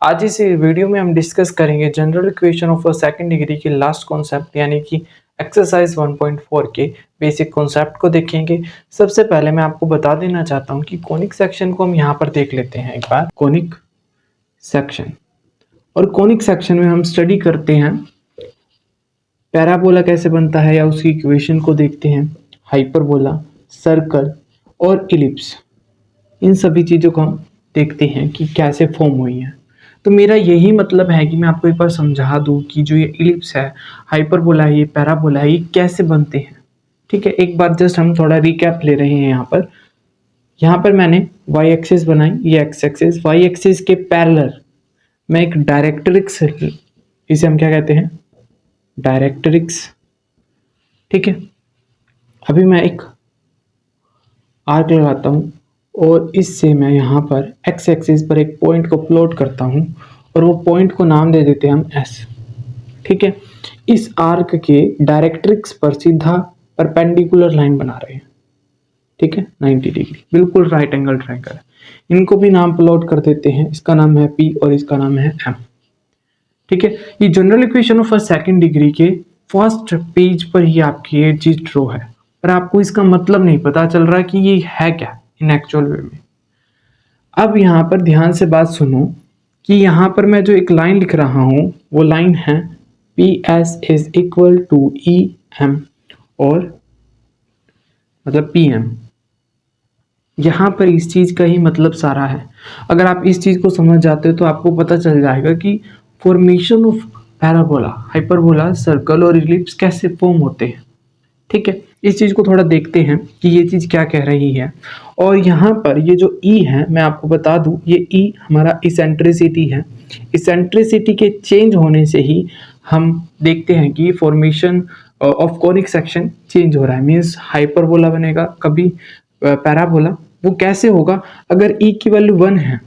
आज इस वीडियो में हम डिस्कस करेंगे general equation of second degree के लास्ट कॉन्सेप्ट यानी कि एक्सरसाइज 1.4 के बेसिक कॉन्सेप्ट को देखेंगे। सबसे पहले मैं आपको बता देना चाहता हूं कि कोनिक सेक्शन को हम यहां पर देख लेते हैं एक बार। कोनिक सेक्शन और कोनिक सेक्शन में हम स्टडी करते हैं पैराबोला कैसे बनता है या उसकी इक्वेशन को देखते हैं, हाइपरबोला, सर्कल और इलिप्स, इन सभी चीज़ों को हम देखते हैं कि कैसे फॉर्म हुई हैं। तो मेरा यही मतलब है कि मैं आपको एक बार समझा दूं कि जो ये इलिप्स है, हाइपरबोला है, ये पैराबोला है, ये कैसे बनते हैं। ठीक है, एक बार जस्ट हम थोड़ा रिकैप ले रहे हैं। यहाँ पर मैंने वाई एक्सिस बनाई, ये एक्स एक्सिस, वाई एक्सिस के पैरेलल मैं एक डायरेक्ट्रिक्स, इसे हम क्या कहते हैं, डायरेक्ट्रिक्स। ठीक है, अभी मैं एक आर्क लगाता हूँ और इससे मैं यहाँ पर एक्स एक्सिस पर एक पॉइंट को प्लॉट करता हूँ और वो पॉइंट को नाम दे देते हैं हम एस। ठीक है, इस आर्क के डायरेक्ट्रिक्स पर सीधा परपेंडिकुलर लाइन बना रहे हैं। ठीक है, 90 डिग्री, बिल्कुल राइट एंगल ट्रायंगल है। इनको भी नाम प्लॉट कर देते हैं, इसका नाम है पी और इसका नाम है एम। ठीक है, ये general equation of second degree के फर्स्ट पेज पर ही आपकी ये चीज ड्रॉ है, पर आपको इसका मतलब नहीं पता चल रहा कि ये है क्या इन एक्चुअल वे में। अब यहाँ पर ध्यान से बात सुनो कि यहाँ पर मैं जो एक लाइन लिख रहा हूँ वो लाइन है P S is equal to E M और मतलब पी एम। यहाँ पर इस चीज़ का ही मतलब सारा है। अगर आप इस चीज़ को समझ जाते हो तो आपको पता चल जाएगा कि formation of parabola, hyperbola, circle और इलिप्स कैसे फॉर्म होते हैं। ठीक है, इस चीज़ को थोड़ा देखते हैं कि ये चीज़ क्या कह रही है। और यहाँ पर ये जो ई है, मैं आपको बता दूं, ये ई हमारा इसेंट्रिसिटी है। इसेंट्रिसिटी के चेंज होने से ही हम देखते हैं कि formation of conic section change हो रहा है। मीन्स हाइपरबोला बनेगा, कभी पैराबोला। वो कैसे होगा, अगर ई की वैल्यू 1 है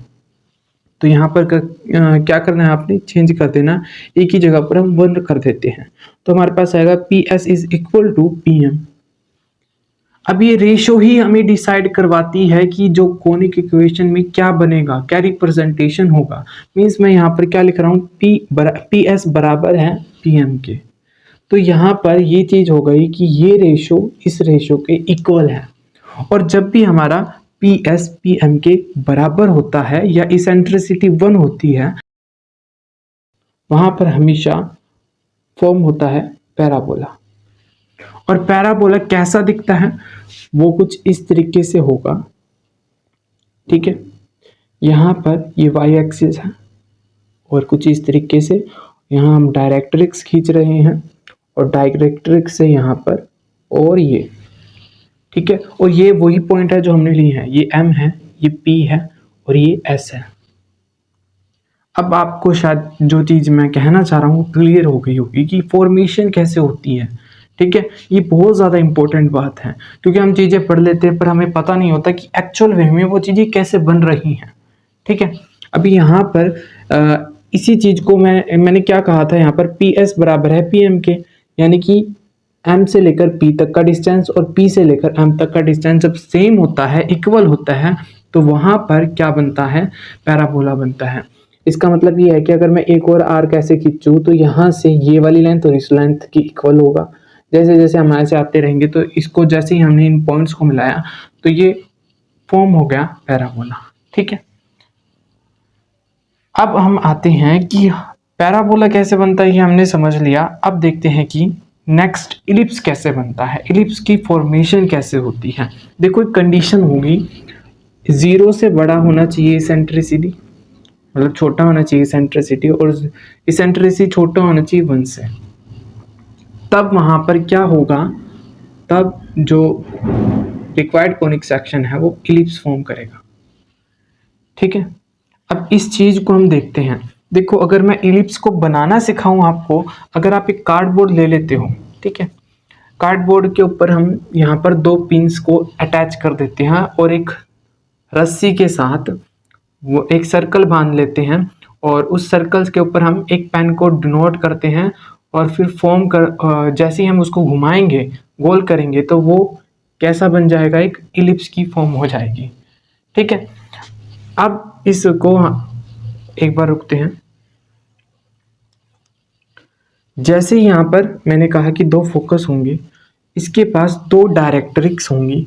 तो यहाँ पर क्या करना है, आपने चेंज कर देना, ए की जगह पर हम 1 कर देते हैं तो हमारे पास आएगा P S is equal to P M. अब ये रेशो ही हमें डिसाइड करवाती है कि जो कोनिक इक्वेशन में क्या बनेगा, क्या रिप्रेजेंटेशन होगा। मीन्स मैं यहाँ पर क्या लिख रहा हूँ, पी एस बराबर है पी एम के। तो यहाँ पर ये चीज हो गई कि ये रेशो इस रेशो के इक्वल है। और जब भी हमारा पी एस पी एम के बराबर होता है या इसेंट्रिसिटी 1 होती है, वहां पर हमेशा फॉर्म होता है पैराबोला। और पैराबोला कैसा दिखता है, वो कुछ इस तरीके से होगा। ठीक है, यहाँ पर ये वाई एक्सिस है और कुछ इस तरीके से यहाँ हम डायरेक्ट्रिक्स खींच रहे हैं और डायरेक्ट्रिक्स से यहाँ पर और ये। ठीक है, और ये वही पॉइंट है जो हमने ली है, ये एम है, ये पी है और ये एस है। अब आपको शायद जो चीज मैं कहना चाह रहा हूँ क्लियर हो गई होगी कि फॉर्मेशन कैसे होती है। ठीक है, ये बहुत ज़्यादा इंपॉर्टेंट बात है क्योंकि हम चीज़ें पढ़ लेते हैं पर हमें पता नहीं होता कि एक्चुअल वे में वो चीज़ें कैसे बन रही हैं। ठीक है, अभी यहाँ पर इसी चीज़ को मैंने क्या कहा था, यहाँ पर पी एस बराबर है पी एम के, यानी कि एम से लेकर पी तक का डिस्टेंस और पी से लेकर एम तक का डिस्टेंस जब सेम होता है, इक्वल होता है, तो वहाँ पर क्या बनता है, पैराबोला बनता है। इसका मतलब ये है कि अगर मैं एक और आर्क ऐसे खींचूं तो यहाँ से ये वाली लेंथ और इस लेंथ की इक्वल होगा। जैसे जैसे हम ऐसे आते रहेंगे तो इसको जैसे ही हमने इन पॉइंट्स को मिलाया तो ये फॉर्म हो गया पैराबोला। ठीक है, अब हम आते हैं कि पैराबोला कैसे बनता है, ये हमने समझ लिया। अब देखते हैं कि नेक्स्ट इलिप्स कैसे बनता है, इलिप्स की फॉर्मेशन कैसे होती है। देखो एक कंडीशन होगी, 0 से बड़ा होना चाहिए इसेंट्रिसिटी, मतलब छोटा होना चाहिए इसेंट्रिसिटी, और इसेंट्रिसिटी छोटा होना चाहिए 1 से। तब वहां पर क्या होगा, तब जो रिक्वायर्ड कोनिक सेक्शन है वो इलिप्स फॉर्म करेगा। ठीक है, अब इस चीज को हम देखते हैं। देखो अगर मैं इलिप्स को बनाना सिखाऊं आपको, अगर आप एक कार्डबोर्ड ले लेते हो, ठीक है, कार्डबोर्ड के ऊपर हम यहाँ पर 2 पिंस को अटैच कर देते हैं और एक रस्सी के साथ वो एक सर्कल बांध लेते हैं और उस सर्कल के ऊपर हम एक पेन को डिनोट करते हैं और फिर फॉर्म कर जैसे ही हम उसको घुमाएंगे, गोल करेंगे, तो वो कैसा बन जाएगा, एक इलिप्स की फॉर्म हो जाएगी। ठीक है, अब इसको एक बार रुकते हैं। जैसे ही यहाँ पर मैंने कहा कि दो फोकस होंगे, इसके पास दो डायरेक्ट्रिक्स होंगी,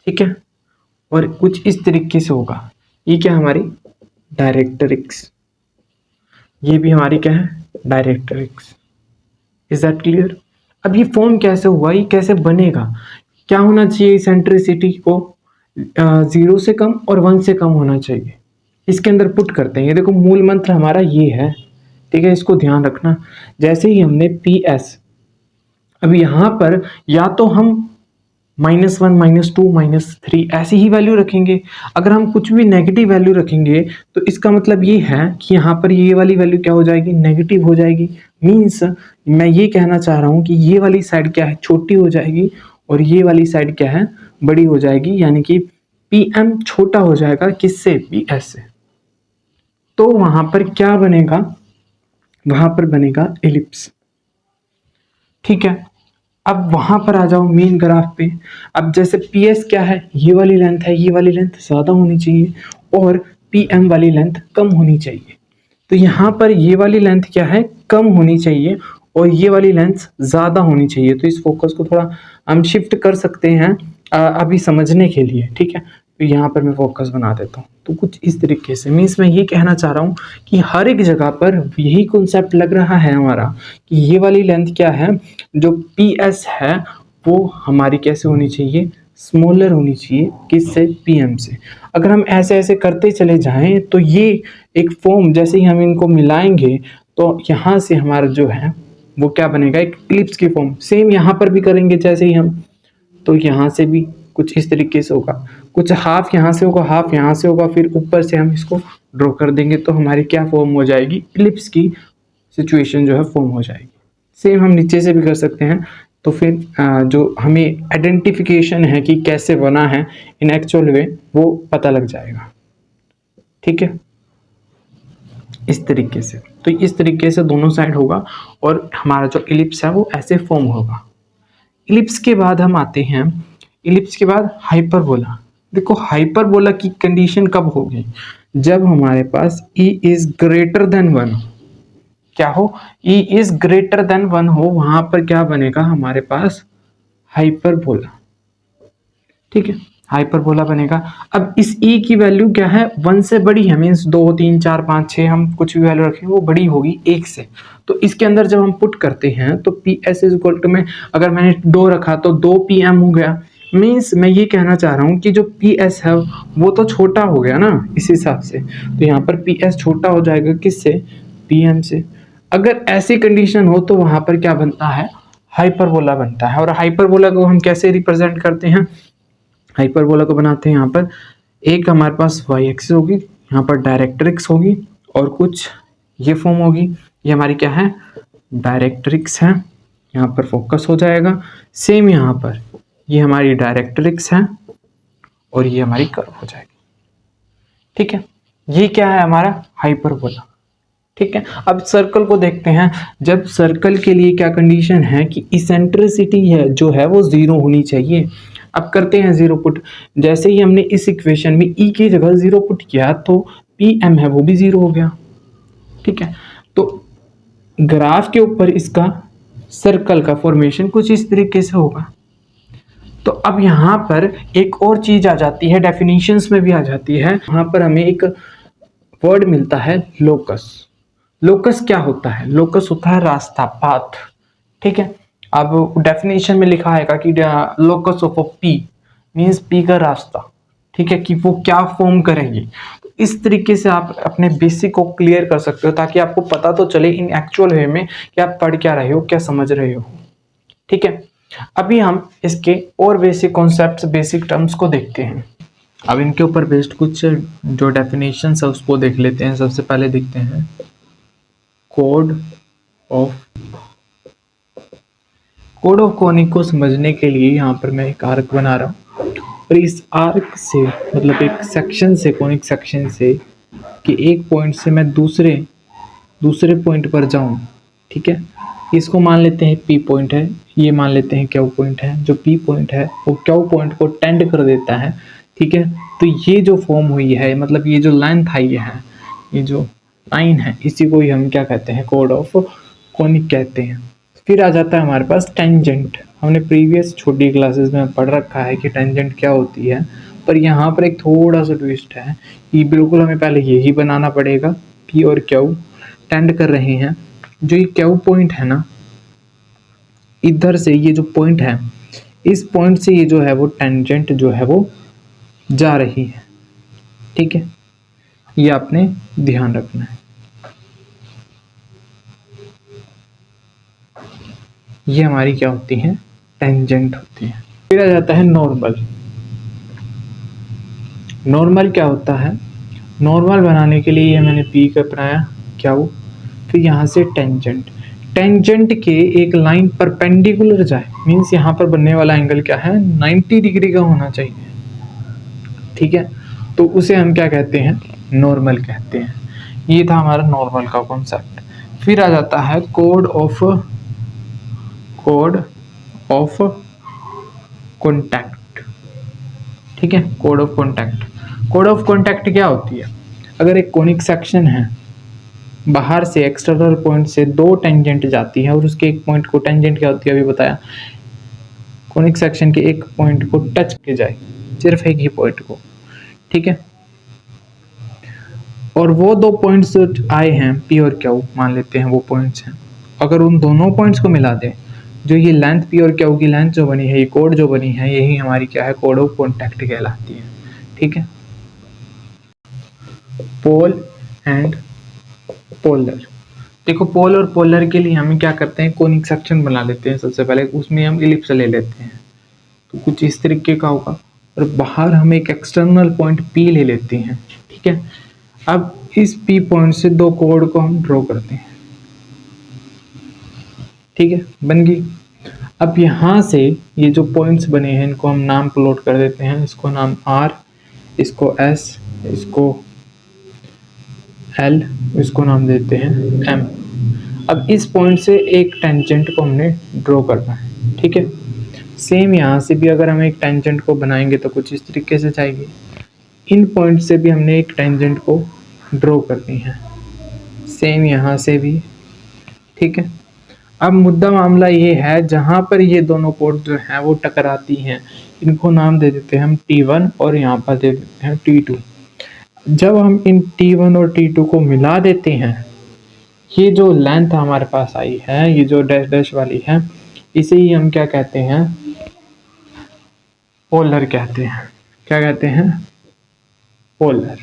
ठीक है, और कुछ इस तरीके से होगा। ये क्या हमारी डायरेक्ट्रिक्स, ये भी हमारी क्या है डायरेक्ट्रिक्स। Is that clear? अब ये फॉर्म कैसे हुआ, ये कैसे बनेगा, क्या होना चाहिए, इसेंट्रिसिटी को 0 से कम और 1 से कम होना चाहिए। इसके अंदर पुट करते हैं, ये देखो मूल मंत्र हमारा ये है, ठीक है, इसको ध्यान रखना। जैसे ही हमने PS, अब यहाँ पर या तो हम -1 -2 -3 ऐसी ही वैल्यू रखेंगे। अगर हम कुछ भी नेगेटिव वैल्यू रखेंगे तो इसका मतलब ये है कि यहाँ पर ये वाली वैल्यू क्या हो जाएगी, नेगेटिव हो जाएगी। मीन्स मैं ये कहना चाह रहा हूँ कि ये वाली साइड क्या है, छोटी हो जाएगी, और ये वाली साइड क्या है, बड़ी हो जाएगी। यानी कि PM छोटा हो जाएगा किससे, PS से। तो वहां पर क्या बनेगा, वहां पर बनेगा एलिप्स, ठीक है। अब वहां पर आ जाओ मेन ग्राफ पे। अब जैसे PS क्या है, ये वाली लेंथ है, ये वाली लेंथ ज़्यादा होनी चाहिए और PM वाली लेंथ कम होनी चाहिए। तो यहाँ पर ये वाली लेंथ क्या है, कम होनी चाहिए, और ये वाली लेंथ ज़्यादा होनी चाहिए। तो इस फोकस को थोड़ा हम शिफ्ट कर सकते हैं अभी समझने के लिए, ठीक है। तो यहाँ पर मैं फोकस बना देता हूँ। तो कुछ इस तरीके से, मीन्स मैं ये कहना चाह रहा हूँ कि हर एक जगह पर यही कॉन्सेप्ट लग रहा है हमारा कि ये वाली लेंथ क्या है, जो PS है वो हमारी कैसे होनी चाहिए, स्मॉलर होनी चाहिए, किससे, PM से। अगर हम ऐसे ऐसे करते चले जाएं तो ये एक फॉर्म, जैसे ही हम इनको मिलाएंगे तो यहाँ से हमारा जो है वो क्या बनेगा, एक इलिप्स की फॉर्म। सेम यहाँ पर भी करेंगे जैसे ही हम, तो यहाँ से भी कुछ इस तरीके से होगा, कुछ हाफ यहाँ से होगा, हाफ यहाँ से होगा, फिर ऊपर से हम इसको ड्रॉ कर देंगे तो हमारी क्या फॉर्म हो जाएगी, इलिप्स की सिचुएशन जो है फॉर्म हो जाएगी। सेम हम नीचे से भी कर सकते हैं। तो फिर जो हमें आइडेंटिफिकेशन है कि कैसे बना है इन एक्चुअल वे, वो पता लग जाएगा, ठीक है, इस तरीके से। तो इस तरीके से दोनों साइड होगा और हमारा जो इलिप्स है वो ऐसे फॉर्म होगा। इलिप्स के बाद हम आते हैं, इलिप्स के बाद हाइपरबोला। देखो हाइपरबोला की कंडीशन कब होगी, जब हमारे पास E इज ग्रेटर देन 1 हो। क्या हो, E इज ग्रेटर देन 1 हो, वहां पर क्या बनेगा हमारे पास, हाइपरबोला, ठीक है, हाइपरबोला बनेगा। अब इस E की वैल्यू क्या है, 1 से बड़ी है, मीन्स 2 3 4 5 6 हम कुछ भी वैल्यू रखें वो बड़ी होगी 1 से। तो इसके अंदर जब हम पुट करते हैं तो PS इज इक्वल टू में अगर मैंने 2 रखा तो 2 PM हो गया। मीन्स मैं ये कहना चाह रहा हूँ कि जो PS है वो तो छोटा हो गया ना इस हिसाब से। तो यहाँ पर PS छोटा हो जाएगा किससे, PM से। अगर ऐसी कंडीशन हो तो वहां पर क्या बनता है, हाइपरबोला बनता है। और हाइपरबोला को हम कैसे रिप्रेजेंट करते हैं, हाइपरबोला को बनाते हैं, यहाँ पर एक हमारे पास y एक्सिस होगी, यहाँ पर डायरेक्ट्रिक्स होगी और कुछ ये फॉर्म होगी, ये हमारी क्या है, डायरेक्ट्रिक्स है, यहाँ पर फोकस हो जाएगा। सेम यहाँ पर ये हमारी डायरेक्ट्रिक्स है और ये हमारी कर्व हो जाएगी, ठीक है। ये क्या है हमारा हाइपरबोला, ठीक है। अब सर्कल को देखते हैं। जब सर्कल के लिए क्या कंडीशन है कि इसेंट्रिसिटी है जो है वो 0 होनी चाहिए। अब करते हैं 0 पुट। जैसे ही हमने इस इक्वेशन में E की जगह 0 पुट किया तो PM है वो भी 0 हो गया, ठीक है। तो ग्राफ के ऊपर इसका सर्कल का फॉर्मेशन कुछ इस तरीके से होगा। तो अब यहाँ पर एक और चीज आ जाती है, डेफिनेशंस में भी आ जाती है। यहाँ पर हमें एक वर्ड मिलता है लोकस। लोकस क्या होता है, लोकस होता है रास्ता, पाथ, ठीक है। अब डेफिनेशन में लिखा है कि locus of P means P का रास्ता, ठीक है, कि वो क्या फॉर्म करेंगे। तो इस तरीके से आप अपने बेसिक को क्लियर कर सकते हो ताकि आपको पता तो चले इन एक्चुअल वे में कि आप पढ़ क्या रहे हो, क्या समझ रहे हो, ठीक है। अभी हम इसके और बेसिक कॉन्सेप्ट्स, बेसिक टर्म्स को देखते हैं। अब इनके ऊपर बेस्ड कुछ जो डेफिनेशंस है उसको देख लेते हैं। सबसे पहले देखते हैं कोड ऑफ कोनिक को समझने के लिए यहाँ पर मैं एक आर्क बना रहा हूँ और इस आर्क से मतलब एक सेक्शन से, कोनिक सेक्शन से कि एक पॉइंट से मैं दूसरे पॉइंट पर जाऊँ, ठीक है। इसको मान लेते हैं P पॉइंट है, ये मान लेते हैं Q पॉइंट है। जो P पॉइंट है वो Q पॉइंट को टेंड कर देता है, ठीक है। तो ये जो फॉर्म हुई है, मतलब ये जो लेंथ आई है, ये जो लाइन है, इसी को ही हम क्या कहते हैं, कोड ऑफ कोनिक कहते हैं। फिर आ जाता है हमारे पास टेंजेंट। हमने प्रीवियस छोटी क्लासेस में पढ़ रखा है कि टेंजेंट क्या होती है, पर यहाँ पर एक थोड़ा सा ट्विस्ट है कि बिल्कुल हमें पहले यही बनाना पड़ेगा, पी और क्यू टेंड कर रहे हैं। जो ये क्यू पॉइंट है ना, इधर से ये जो पॉइंट है, इस पॉइंट से ये जो है वो टेंजेंट जो है वो जा रही है। ठीक है, ये आपने ध्यान रखना है। ये हमारी क्या होती है, टेंजेंट होती है। फिर आ जाता है नॉर्मल। नॉर्मल क्या होता है, नॉर्मल बनाने के लिए ये मैंने पी का बनाया क्या वो, फिर यहाँ से टेंजेंट, टेंजेंट के एक लाइन परपेंडिकुलर जाए, मीन्स यहाँ पर बनने वाला एंगल क्या है, 90 डिग्री का होना चाहिए। ठीक है, तो उसे हम क्या कहते हैं, नॉर्मल कहते हैं। ये था हमारा नॉर्मल का कॉन्सेप्ट। फिर आ जाता है कोड ऑफ कॉन्टैक्ट। ठीक है, code of contact. Code of contact क्या होती है, अगर एक कोनिक सेक्शन है, बाहर से एक्सटर्नल पॉइंट से दो टेंजेंट जाती है और उसके एक पॉइंट को, टेंजेंट क्या होती है अभी बताया, कोनिक सेक्शन के एक पॉइंट को टच के जाए, सिर्फ एक ही पॉइंट को। ठीक है, और वो दो पॉइंट्स आए हैं पी और क्यू, मान लेते हैं वो पॉइंट्स हैं, अगर उन दोनों पॉइंट्स को मिला दें, जो ये लेंथ पी और क्यू की लेंथ जो बनी है, ये कोड जो बनी है, यही हमारी क्या है, कोड ऑफ कॉन्टैक्ट कहलाती है। ठीक है, पोल एंड पोलर। देखो, पोल और पोलर के लिए हम क्या करते हैं, कोनिक सेक्शन बना लेते हैं सबसे पहले, उसमें हम इलिप्स ले लेते हैं, तो कुछ इस तरीके का होगा, और बाहर हम एक एक्सटर्नल पॉइंट पी ले लेते हैं। ठीक है, अब इस पी पॉइंट से दो कोड को हम ड्रॉ करते हैं। ठीक है, बन गई। अब यहाँ से ये जो पॉइंट्स बने हैं, इनको हम नाम प्लॉट कर देते हैं, इसको नाम आर, इसको एस, इसको एल, इसको नाम देते हैं एम। अब इस पॉइंट से एक टेंजेंट को हमने ड्रॉ करना है। ठीक है, सेम यहाँ से भी अगर हम एक टेंजेंट को बनाएंगे तो कुछ इस तरीके से जाएगी। इन पॉइंट से भी हमने एक टेंजेंट को ड्रॉ करनी है, सेम यहाँ से भी। ठीक है, अब मुद्दा मामला ये है, जहाँ पर ये दोनों पोर्ट जो हैं वो टकराती हैं, इनको नाम दे देते हैं हम T1 और यहाँ पर दे देते हैं T2। जब हम इन T1 और T2 को मिला देते हैं, ये जो लेंथ हमारे पास आई है, ये जो डैश डैश वाली है, इसे ही हम क्या कहते हैं, पोलर कहते हैं। क्या कहते हैं, पोलर।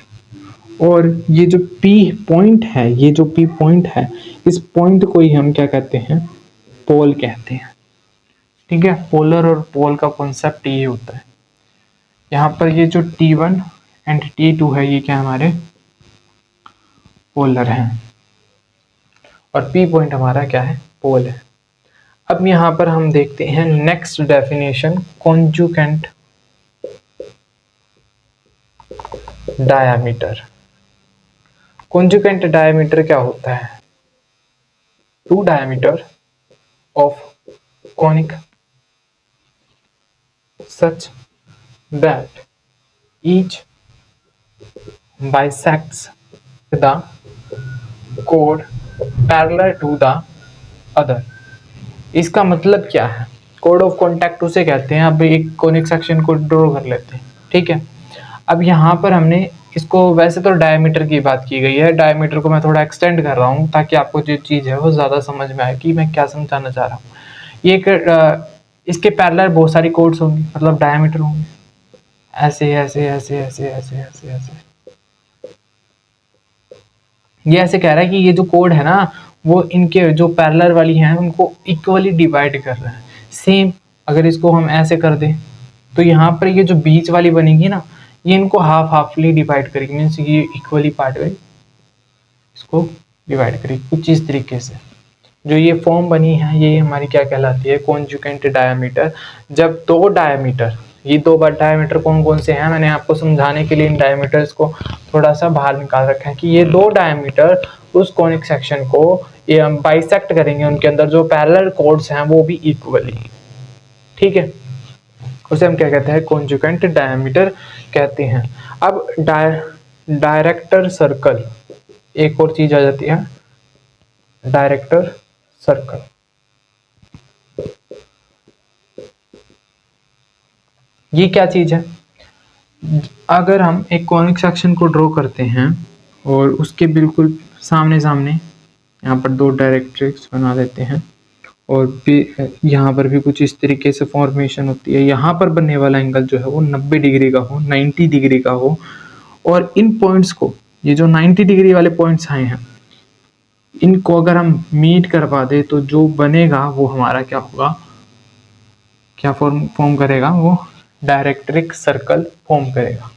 और ये जो P पॉइंट है, ये जो P पॉइंट है, इस पॉइंट को ही हम क्या कहते हैं, पोल कहते हैं। ठीक है, पोलर और पोल का कॉन्सेप्ट ये होता है। यहाँ पर ये जो T1 एंड T2 है, ये क्या हमारे पोलर हैं, और P पॉइंट हमारा क्या है, पोल है। अब यहाँ पर हम देखते हैं next definition, conjugate diameter. Conjugate diameter क्या होता है, two diameter of conic such that each bisects the chord parallel to the other। इसका मतलब क्या है, कोड ऑफ कॉन्टैक्ट उसे कहते हैं। अब एक कोनिक सेक्शन को ड्रॉ कर लेते हैं। ठीक है, अब यहाँ पर हमने इसको, वैसे तो डायमीटर की बात की गई है, डायमीटर को मैं थोड़ा एक्सटेंड कर रहा हूँ ताकि आपको जो चीज़ है वो ज़्यादा समझ में आए कि मैं क्या समझाना चाह रहा हूँ। ये एक इसके पैरेलल बहुत सारी कोड्स होंगी, मतलब डायमीटर होंगे, ऐसे ऐसे ऐसे ऐसे ऐसे ऐसे ऐसे। ये ऐसे कह रहा है कि ये जो कोड है ना, वो इनके जो पैरेलल वाली हैं उनको इक्वली डिवाइड कर रहा है। सेम अगर इसको हम ऐसे कर दें तो यहाँ पर ये जो बीच वाली बनेगी ना, ये इनको हाफ हाफली डिवाइड करेगी, मीन्स ये इक्वली पार्ट में इसको डिवाइड करेगी कुछ इस तरीके से। जो ये फॉर्म बनी है, ये हमारी क्या कहलाती है, कॉन्जुगेंट डायमीटर। जब दो डायमीटर, ये दो बार डायमीटर कौन कौन से हैं, मैंने आपको समझाने के लिए इन डायमीटर्स को थोड़ा सा बाहर निकाल रखा है कि ये दो डायमीटर उस कॉनिक सेक्शन को ये हम बाइसेक्ट करेंगे, उनके अंदर जो पैरेलल कोड्स हैं वो भी इक्वली। ठीक है, उसे हम क्या कहते हैं, कॉन्जुगेंट डायमीटर कहते हैं। अब डायरेक्टर सर्कल, एक और चीज आ जाती है डायरेक्टर सर्कल। ये क्या चीज है? अगर हम एक कॉनिक सेक्शन को ड्रॉ करते हैं और उसके बिल्कुल सामने सामने यहाँ पर दो डायरेक्ट्रिक्स बना देते हैं और भी यहाँ पर भी कुछ इस तरीके से फॉर्मेशन होती है, यहाँ पर बनने वाला एंगल जो है वो 90 डिग्री का हो, 90 डिग्री का हो, और इन पॉइंट्स को, ये जो 90 डिग्री वाले पॉइंट्स आए हैं, इनको अगर हम मीट करवा दे तो जो बनेगा वो हमारा क्या होगा, क्या फॉर्म करेगा, वो डायरेक्ट्रिक सर्कल फॉर्म करेगा।